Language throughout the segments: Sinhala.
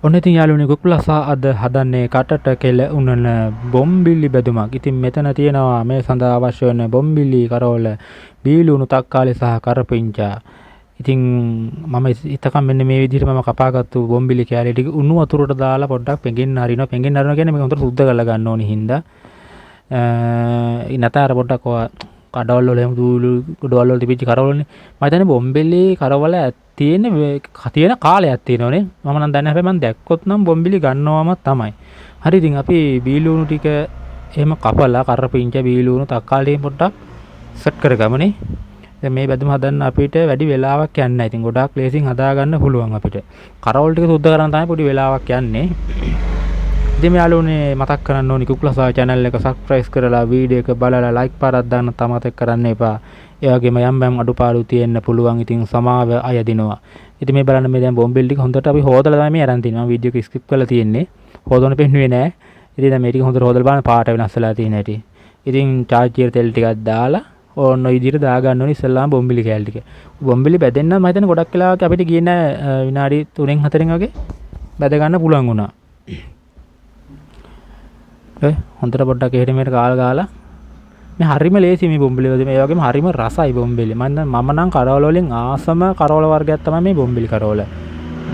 ඔන්න ඉතින් යාළුවනේ කුකුලසා අද හදන්නේ කටට කෙල උනන බොම්බිලි බෙදුමක්. ඉතින් මෙතන තියෙනවා මේ සඳහා අවශ්‍ය වෙන බොම්බිලි කරවල බීලුණු තක්කාලි සහ කරපිංචා. ඉතින් මම ඉතකම් මෙන්න මේ විදිහට මම කපාගත්තු බොම්බිලි කෑලි ටික උණු වතුරට දාලා පොඩ්ඩක් පෙඟෙන්න අරිනවා. පෙඟෙන්න අරිනවා කියන්නේ මේක හොඳට සුද්ධ කරලා ගන්න ඕනි හින්දා. නැත අර පොඩ්ඩක් කඩවල් වල එහෙම දූලු ගොඩවල් වල තිබිච්ච කරවලනේ. මම හිතන්නේ බොම්බිලි කරවල තියෙන කාලයක් තියෙනවනේ. මම නම් දන්නේ නැහැ. මම දැක්කොත් නම් බොම්බිලි ගන්නවම තමයි. හරි ඉතින් අපි බීලුණු ටික එහෙම කපලා කරපිංච බීලුණු තක්කාලි පොඩ්ඩක් සෙට් කරගමනේ. දැන් මේ බැදුම හදන්න අපිට වැඩි වෙලාවක් යන්නේ නැහැ. ඉතින් ගොඩාක් ලේසියෙන් හදා ගන්න පුළුවන් අපිට. කරවල ටික සුද්ධ කරන්න තමයි පොඩි වෙලාවක් යන්නේ. ඉතින් යාළුවනේ මතක් කරන්න ඕනි කුකුලසා channel එක subscribe කරලා වීඩියෝ එක බලලා like පාරක් දාන්න තමතක් කරන්න එපා. ඒ වගේම යම් අඩුපාඩු තියෙන්න පුළුවන්. ඉතින් සමාව අයදිනවා. ඉතින් මේ බලන්න මේ දැන් බොම්බිල් ටික හොඳට අපි හොදලා තමයි මේ අරන් තින්නේ. මම වීඩියෝ එක ස්කිප් කරලා තියෙන්නේ. හොදන්න පෙන්නුවේ නැහැ. ඉතින් දැන් මේ ටික හොඳට හොදලා බලන්න පාට වෙනස් වෙලා තියෙන හැටි. ඉතින් චාර්ජර් තෙල් ටිකක් දාලා ඕන විදිහට දා ගන්න ඕනේ ඉස්සෙල්ලාම බොම්බිලි කෑලි ටික. බොම්බිලි බැදෙන්න මම හිතන්නේ ගොඩක් වෙලාවක අපිට ගියේ නැහැ විනාඩි 3-4 වගේ බැද ගන්න පුළුවන් වුණා. හොඳට පොඩ්ඩක් එහෙට මෙහෙට ගාලා මේ හරිම ලේසි මේ බොම්බිලි වලදී මේ වගේම හරිම රසයි බොම්බිලි. මම නම් කරවල වලින් ආසම කරවල වර්ගයක් තමයි මේ බොම්බිලි කරවල.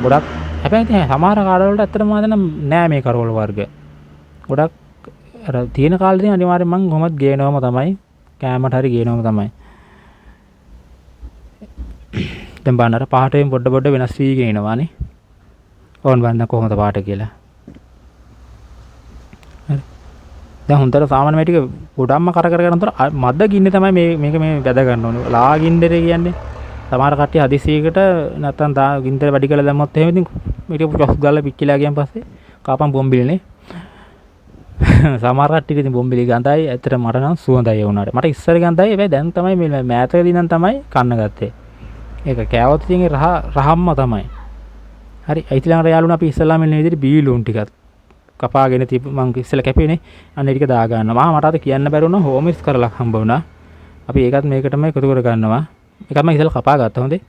ගොඩක් හැබැයි ඉතින් සමහර කරවල වලට ඇත්තටම මම නෑ මේ කරවල වර්ග. ගොඩක් අර තියෙන කාලේ ඉතින් අනිවාර්යෙන් මම කොහොමද ගේනවම තමයි. කෑමට හරි ගේනවම තමයි. දැන් බලන්න අර පාටයෙන් පොඩ වෙනස් වීගෙන එනවානේ. ඕන් බලන්න කොහොමද පාට කියලා. දැන් හොඳට සාමාන්‍ය මේ ටික ගොඩක්ම කර කරනතර මද ගින්නේ තමයි මේක මේ වැද ගන්න ඕනේ. ලා ගින්දරේ කියන්නේ සමහර කට්ටිය හදිසියකට නැත්තම් ගින්දර වැඩි කරලා දැම්මොත් එහෙම ඉතින් මේක පොස් ගාලා පිච්චිලා ගියන් පස්සේ කාපම් බොම්බිලිනේ. සමහර කට්ටිය ඉතින් බොම්බිලි ගඳයි. ඇත්තට මට නම් සුවඳයි ඒ වුණාට. මට ඉස්සර ගඳයි. හැබැයි දැන් තමයි මේ මෑතකදී නම් තමයි කන්න ගත්තේ. ඒක කෑවොත් ඉතින් රහම්ම තමයි. හරි. අයිතිලංගට යාළුවනේ අපි ඉස්සල්ලාම මෙන්න විදිහට බීලුන් ටිකක් කපාගෙන මං ඉස්සෙල්ලා කැපුවේනේ. අන්න ඒ ටික දා ගන්නවා. මට අද කියන්න බැරි වුණා හෝමිස් කරලා හම්බ වුණා. අපි ඒකත් මේකටම එකතු කර ගන්නවා. ඒකත් මම ඉස්සෙල්ලා කපා ගත්තා හොඳේ.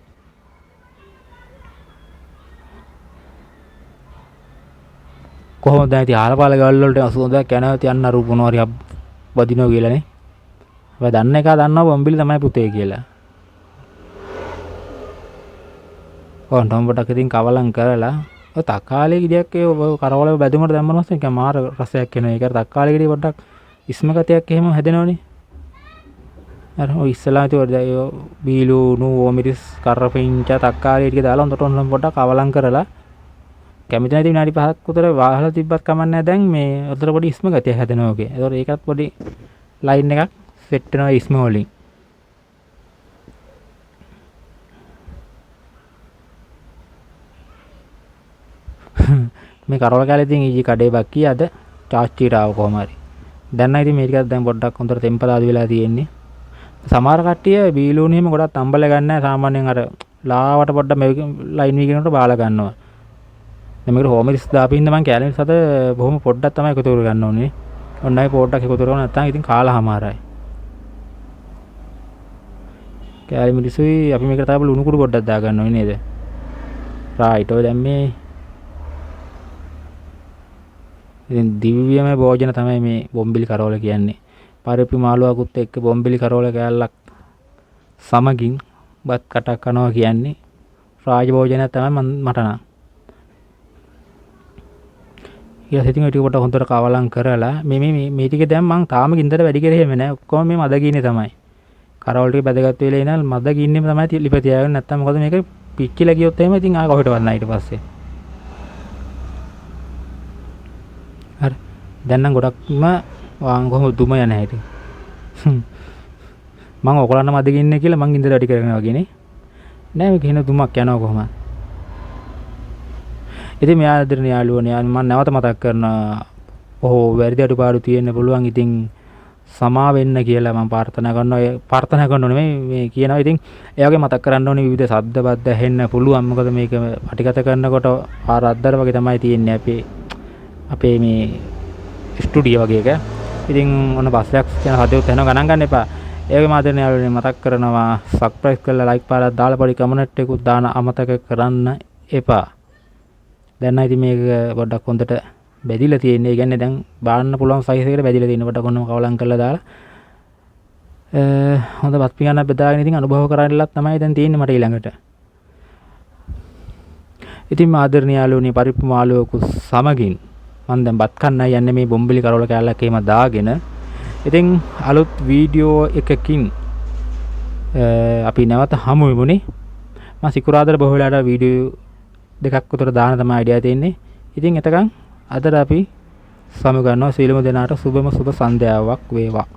කොහොමද දැන් ඉතින් ආලපාල ගවල් වලට සුවඳක් යනවා තියන්න අර මොනවා හරි වදිනවා කියලානේ. අපි දන්න එක දන්නවා බොම්බිලි තමයි පුතේ කියලා. ඕන් ටොම්බටක් ඉතින් කවලම් කරලා ඔය තක්කාලි ගෙඩියක් ඒ කරවල බැදුමට දැම්මම පස්සේ නිකන් මාර රසයක් එනවා. ඒකට තක්කාලි ගෙඩිය පොඩ්ඩක් ඉස්ම ගතියක් එහෙම හැදෙනවනේ. අර ඔය ඉස්සලා ඉතින් බීලුණු ඕමිරිස් කරපිංච තක්කාලි ටික දාලා හොඳට ඔන්න පොඩ්ඩක් කවලම් කරලා කැමති නැති විනාඩි 5ක් විතර වහලා තිබ්බත් කමන්නේ දැන් මේ උතර පොඩි ඉස්ම ගතියක් හැදෙනවා ඔගේ. ඒතකොට ඒකත් පොඩි ලයින් එකක් සෙට් වෙනවා ඉස්ම වලින්. මේ කරවල කාලේ ඉතින් ඊජි කඩේ බක්කී අද චාච්චිට ආව කොහම හරි. දැන් නම් ඉතින් මේ ටිකත් දැන් පොඩ්ඩක් හොඳට තෙම්පලාදු වෙලා තියෙන්නේ. සමහර කට්ටිය බීලුණු එහෙම ගොඩක් අම්බල ගන්න නැහැ. සාමාන්‍යයෙන් අර ලාවට පොඩ්ඩක් මේ ලයින් වීගෙනට බාලා ගන්නවා. දැන් මේකට හෝමිරිස් දාපින්න මම කැලේ සත බොහොම පොඩ්ඩක් තමයි එකතු කර ගන්න ඕනේ. ඔන්නයි පොඩ්ඩක් එකතු කරව නැත්නම් ඉතින් කාලාමාරයි. කැලේ මිරිසුයි අපි මේකට තාම ලුණු කුඩු පොඩ්ඩක් දා ගන්න ඕනේ නේද? රයිට් ඔය දැන් මේ ඉතින් දිව්‍යමය භෝජන තමයි මේ බොම්බිලි කරවල කියන්නේ. පරිප්පු මාළුවකුත් එක්ක බොම්බිලි කරවල කෑල්ලක් සමගින් බත් කටක් කනවා කියන්නේ රාජ භෝජනයක් තමයි මට නම්. ඊට පස්සේ ඉතින් ඔය ටික කොට හොඳට කවලම් කරලා මේ ටික දැන් මම තාම ගින්දර වැඩි කරේ එහෙම නෑ. ඔක්කොම මේ මද ගින්නේ තමයි. කරවල ටික බැදගත් වෙලා ඉනල් මද ගින්නේම තමයි ලිප තියාගන්න. නැත්තම් මොකද මේක පිච්චිලා ගියොත් එහෙම ඉතින් ආ කොහෙටවත් නැහැ ඊට පස්සේ. හරි. දැන් නම් ගොඩක්ම වාන් කොහොම දුම යන හැටි. මම ඔයගොල්ලන්ට මද ගින්නේ කියලා මං ගින්දර වැඩි කරගෙන වගේනේ. නෑ මේක හින දුමක් යනවා කොහොමද? ඉතින් මෙයා ආදරණීය යාළුවනේ මම නැවත මතක් කරනවා වැරදි අඩුපාඩු තියෙන්න පුළුවන්. ඉතින් සමා වෙන්න කියලා මම ප්‍රාර්ථනා කරනවා. ඒ ප්‍රාර්ථනා කරනෝ නෙමෙයි මේ කියනවා. ඉතින් ඒ වගේ මතක් කරන්න ඕනේ විවිධ ශබ්ද බද්ද ඇහෙන්න පුළුවන්. මොකද මේක පටිගත කරනකොට ආර අද්දර වගේ තමයි තියෙන්නේ අපේ මේ ස්ටුඩියෝ වගේ එක. ඉතින් ඔන්න බස්යක් යන හදේවත් යනවා ගණන් ගන්න එපා. ඒ වගේම ආදරණීය යාළුවනේ මතක් කරනවා සබ්ස්ක්‍රයිබ් කරලා ලයික් පාරක් දාලා පොඩි කමෙන්ට් එකකුත් දාන්න අමතක කරන්න එපා. දැන් ඉතින් මේක පොඩ්ඩක් හොඳට බැදිලා තියෙන්නේ. ඒ කියන්නේ දැන් බාන්න පුළුවන් සයිස් එකට බැදිලා තියෙන පොඩ්ඩක් ඔන්නම කවලම් කරලා දාලා හොඳ බත් පිඟානක් බෙදාගෙන ඉතින් අනුභව කරන්නලත් තමයි දැන් තියෙන්නේ මට ඊළඟට. ඉතින් ආදරණීය යාළුවනි පරිප්පු මාළුවෙකු සමගින් මම දැන් බත් කන්නයි යන්නේ මේ බොම්බිලි කරවල කෑල්ලක් එහෙම දාගෙන. ඉතින් අලුත් වීඩියෝ එකකින් අපි නැවත හමු වෙමුනේ. මම සිකුරාදාට බොහෝ වෙලාවට වීඩියෝ දෙකක් උතර දාන තමයි අයිඩියා තියෙන්නේ. ඉතින් එතකන් අදට අපි සමු ගන්නවා. සීලමු දෙනාට සුබම සුබ සන්ධ්‍යාවක් වේවා.